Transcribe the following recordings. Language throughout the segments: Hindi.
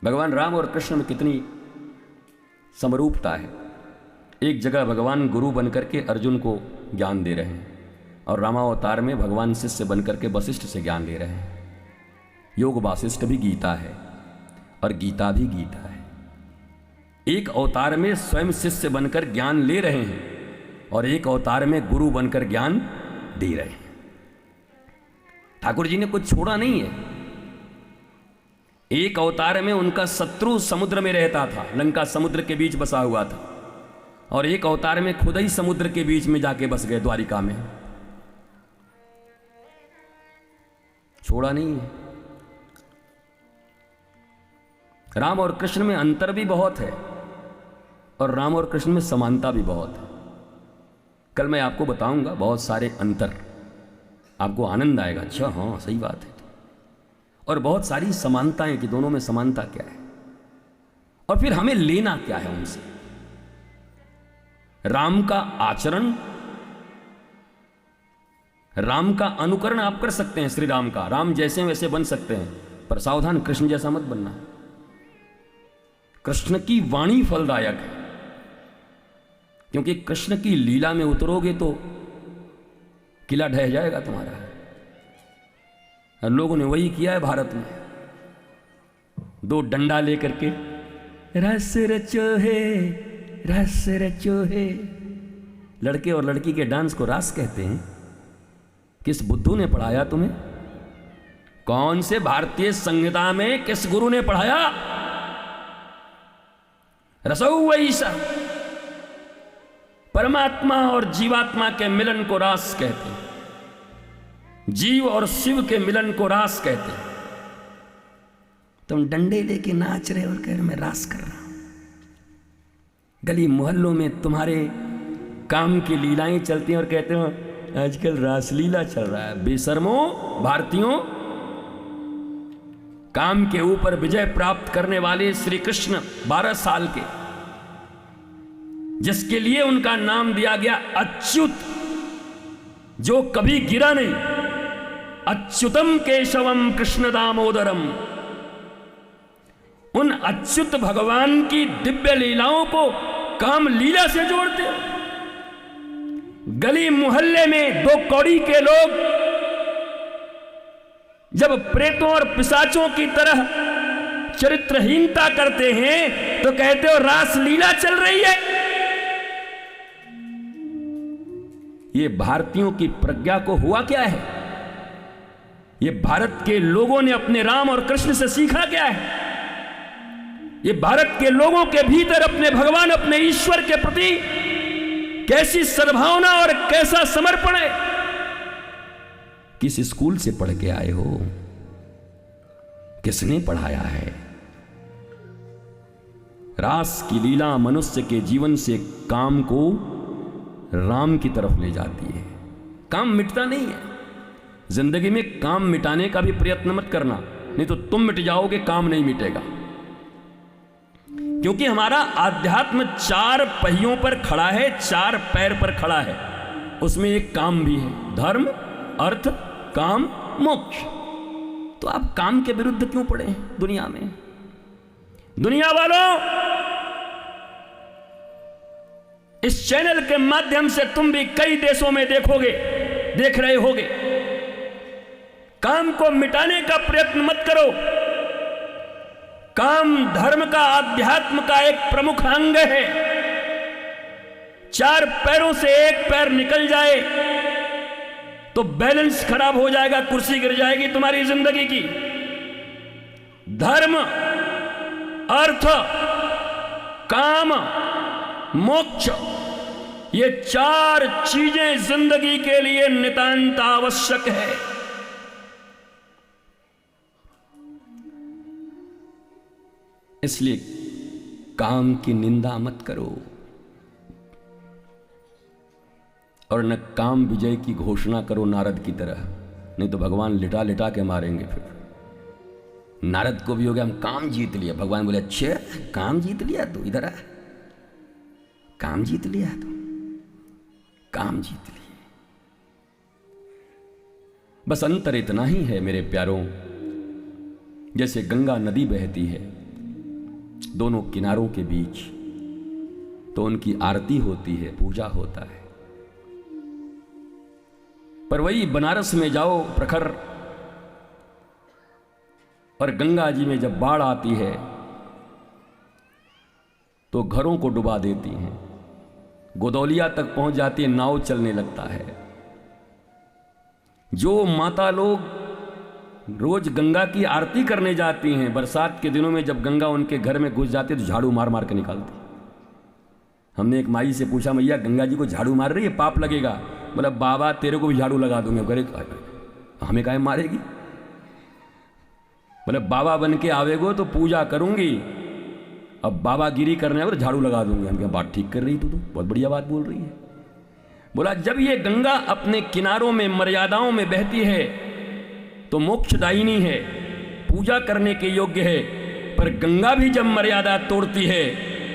भगवान राम और कृष्ण में कितनी समरूपता है। एक जगह भगवान गुरु बनकर के अर्जुन को ज्ञान दे रहे हैं और रामावतार में भगवान शिष्य बनकर के वशिष्ठ से ज्ञान ले रहे हैं। योग वासिष्ठ भी गीता है और गीता भी गीता है। एक अवतार में स्वयं शिष्य बनकर ज्ञान ले रहे हैं और एक अवतार में गुरु बनकर ज्ञान दे रहे हैं। ठाकुर जी ने कुछ छोड़ा नहीं है। एक अवतार में उनका शत्रु समुद्र में रहता था, लंका समुद्र के बीच बसा हुआ था, और एक अवतार में खुद ही समुद्र के बीच में जाके बस गए, द्वारिका में। छोड़ा नहीं है। राम और कृष्ण में अंतर भी बहुत है और राम और कृष्ण में समानता भी बहुत है। कल मैं आपको बताऊंगा बहुत सारे अंतर, आपको आनंद आएगा। अच्छा हाँ सही बात है। और बहुत सारी समानताएं कि दोनों में समानता क्या है और फिर हमें लेना क्या है उनसे। राम का आचरण, राम का अनुकरण आप कर सकते हैं, श्री राम का, राम जैसे वैसे बन सकते हैं, पर सावधान कृष्ण जैसा मत बनना। कृष्ण की वाणी फलदायक है, क्योंकि कृष्ण की लीला में उतरोगे तो किला ढह जाएगा तुम्हारा। और लोगों ने वही किया है भारत में। दो डंडा लेकर के रस रचो है, रस रचो है। लड़के और लड़की के डांस को रास कहते हैं। किस बुद्धू ने पढ़ाया तुम्हें? कौन से भारतीय संहिता में किस गुरु ने पढ़ाया? रसौ वैसा। परमात्मा और जीवात्मा के मिलन को रास कहते हैं। जीव और शिव के मिलन को रास कहते हैं। तुम डंडे लेके नाच रहे और कह रहे मैं रास कर रहा हूं। गली मोहल्लों में तुम्हारे काम की लीलाएं चलती हैं और कहते हो आजकल रासलीला चल रहा है। बेशर्मो भारतीयों, काम के ऊपर विजय प्राप्त करने वाले श्री कृष्ण 12 साल के, जिसके लिए उनका नाम दिया गया अच्युत, जो कभी गिरा नहीं। अच्युतम केशवम कृष्ण दामोदरम। उन अच्युत भगवान की दिव्य लीलाओं को काम लीला से जोड़ते हो। गली मोहल्ले में दो कौड़ी के लोग जब प्रेतों और पिशाचों की तरह चरित्रहीनता करते हैं तो कहते हो रास लीला चल रही है। ये भारतीयों की प्रज्ञा को हुआ क्या है? ये भारत के लोगों ने अपने राम और कृष्ण से सीखा क्या है? ये भारत के लोगों के भीतर अपने भगवान, अपने ईश्वर के प्रति कैसी सद्भावना और कैसा समर्पण है? किस स्कूल से पढ़ के आए हो? किसने पढ़ाया है? रास की लीला मनुष्य के जीवन से काम को राम की तरफ ले जाती है। काम मिटता नहीं है। जिंदगी में काम मिटाने का भी प्रयत्न मत करना, नहीं तो तुम मिट जाओगे, काम नहीं मिटेगा। क्योंकि हमारा आध्यात्म 4 पहियों पर खड़ा है, 4 पैर पर खड़ा है। उसमें एक काम भी है, धर्म, अर्थ, काम, मोक्ष। तो आप काम के विरुद्ध क्यों पड़े हैं दुनिया में? दुनिया वालों, इस चैनल के माध्यम से तुम भी कई देशों में देख रहे होगे। काम को मिटाने का प्रयत्न मत करो। काम धर्म का, आध्यात्म का एक प्रमुख अंग है। 4 पैरों से एक पैर निकल जाए तो बैलेंस खराब हो जाएगा, कुर्सी गिर जाएगी तुम्हारी जिंदगी की। धर्म, अर्थ, काम, मोक्ष, ये 4 चीजें जिंदगी के लिए नितांत आवश्यक है। इसलिए काम की निंदा मत करो और न काम विजय की घोषणा करो नारद की तरह, नहीं तो भगवान लिटा लिटा के मारेंगे। फिर नारद को भी हो गया हम काम जीत लिया। भगवान बोले अच्छे काम जीत लिया तू, इधर आ, काम जीत लिया तू, काम जीत लिया। बस अंतर इतना ही है मेरे प्यारों, जैसे गंगा नदी बहती है, दोनों किनारों के बीच, तो उनकी आरती होती है, पूजा होता है। पर वही बनारस में जाओ प्रखर, और गंगा जी में जब बाढ़ आती है तो घरों को डुबा देती हैं, गोदौलिया तक पहुंच जाती है, नाव चलने लगता है। जो माता लोग रोज गंगा की आरती करने जाती हैं, बरसात के दिनों में जब गंगा उनके घर में घुस जाती है तो झाड़ू मार मार के निकालती। हमने एक माई से पूछा, मैया गंगा जी को झाड़ू मार रही है, पाप लगेगा? बोला बाबा तेरे को भी झाड़ू लगा दूंगा। करे हमें काहे मारेगी? बोले बाबा बन के आवेगो तो पूजा करूंगी, अब बाबा गिरी करने आवे तो झाड़ू लगा दूंगी। हम क्या बात ठीक कर रही, तू तो बहुत बढ़िया बात बोल रही है। बोला जब ये गंगा अपने किनारों में मर्यादाओं में बहती है तो मोक्षदायिनी है, पूजा करने के योग्य है, पर गंगा भी जब मर्यादा तोड़ती है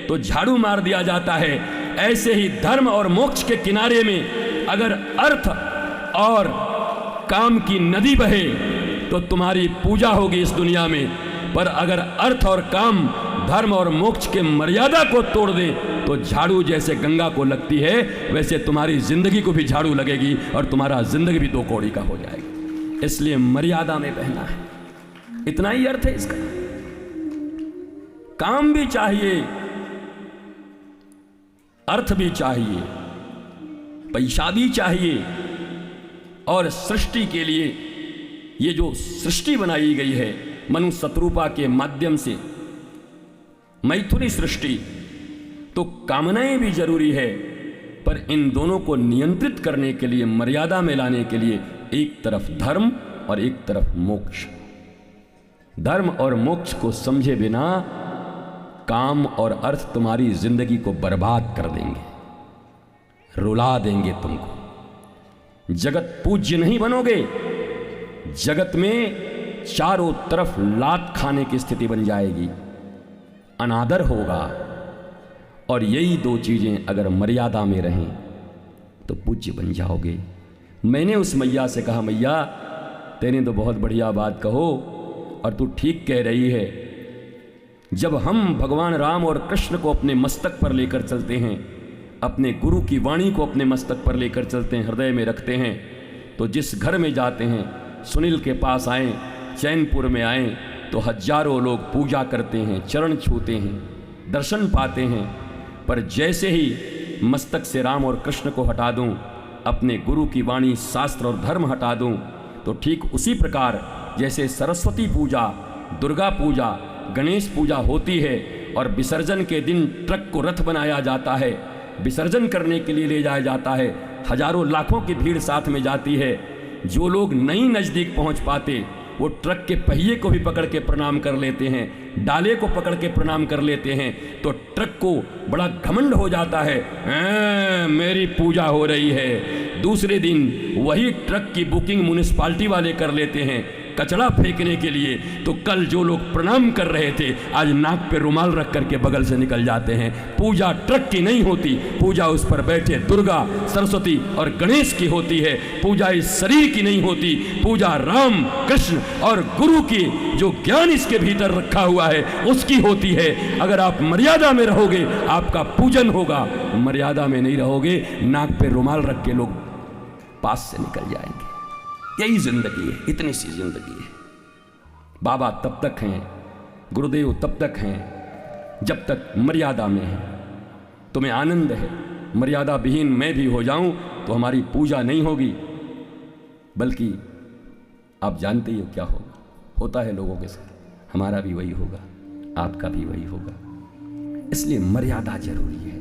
तो झाड़ू मार दिया जाता है। ऐसे ही धर्म और मोक्ष के किनारे में अगर अर्थ और काम की नदी बहे तो तुम्हारी पूजा होगी इस दुनिया में, पर अगर अर्थ और काम धर्म और मोक्ष के मर्यादा को तोड़ दे तो झाड़ू जैसे गंगा को लगती है वैसे तुम्हारी जिंदगी को भी झाड़ू लगेगी और तुम्हारा जिंदगी भी दो कौड़ी का हो जाएगी। इसलिए मर्यादा में बहना है, इतना ही अर्थ है इसका। काम भी चाहिए, अर्थ भी चाहिए, पैसा भी चाहिए, और सृष्टि के लिए ये जो सृष्टि बनाई गई है मनु शत्रुपा के माध्यम से, मैथुनी सृष्टि, तो कामनाएं भी जरूरी है, पर इन दोनों को नियंत्रित करने के लिए, मर्यादा में लाने के लिए एक तरफ धर्म और एक तरफ मोक्ष। धर्म और मोक्ष को समझे बिना काम और अर्थ तुम्हारी जिंदगी को बर्बाद कर देंगे, रुला देंगे तुमको। जगत पूज्य नहीं बनोगे, जगत में चारों तरफ लात खाने की स्थिति बन जाएगी, अनादर होगा। और यही दो चीजें अगर मर्यादा में रहें तो पूज्य बन जाओगे। मैंने उस मैया से कहा, मैया तेने तो बहुत बढ़िया बात कहो और तू ठीक कह रही है। जब हम भगवान राम और कृष्ण को अपने मस्तक पर लेकर चलते हैं, अपने गुरु की वाणी को अपने मस्तक पर लेकर चलते हैं, हृदय में रखते हैं, तो जिस घर में जाते हैं, सुनील के पास आए, चैनपुर में आए, तो हजारों लोग पूजा करते हैं, चरण छूते हैं, दर्शन पाते हैं। पर जैसे ही मस्तक से राम और कृष्ण को हटा दूं, अपने गुरु की वाणी, शास्त्र और धर्म हटा दूं, तो ठीक उसी प्रकार जैसे सरस्वती पूजा, दुर्गा पूजा, गणेश पूजा होती है और विसर्जन के दिन ट्रक को रथ बनाया जाता है, विसर्जन करने के लिए ले जाया जाता है, हजारों लाखों की भीड़ साथ में जाती है। जो लोग नहीं नज़दीक पहुंच पाते वो ट्रक के पहिए को भी पकड़ के प्रणाम कर लेते हैं, डाले को पकड़ के प्रणाम कर लेते हैं, तो ट्रक को बड़ा घमंड हो जाता है, मेरी पूजा हो रही है। दूसरे दिन वही ट्रक की बुकिंग म्युनिसिपालिटी वाले कर लेते हैं कचरा फेंकने के लिए, तो कल जो लोग प्रणाम कर रहे थे आज नाक पे रुमाल रख करके बगल से निकल जाते हैं। पूजा ट्रक की नहीं होती, पूजा उस पर बैठे दुर्गा, सरस्वती और गणेश की होती है। पूजा इस शरीर की नहीं होती, पूजा राम, कृष्ण और गुरु की जो ज्ञान इसके भीतर रखा हुआ है उसकी होती है। अगर आप मर्यादा में रहोगे आपका पूजन होगा, मर्यादा में नहीं रहोगे नाक पे रुमाल रख के लोग पास से निकल जाएंगे। यही जिंदगी है, इतनी सी जिंदगी है। बाबा तब तक हैं, गुरुदेव तब तक हैं जब तक मर्यादा में है। तुम्हें आनंद है, मर्यादा विहीन मैं भी हो जाऊं तो हमारी पूजा नहीं होगी, बल्कि आप जानते ही हो क्या होता है लोगों के साथ। हमारा भी वही होगा, आपका भी वही होगा। इसलिए मर्यादा जरूरी है।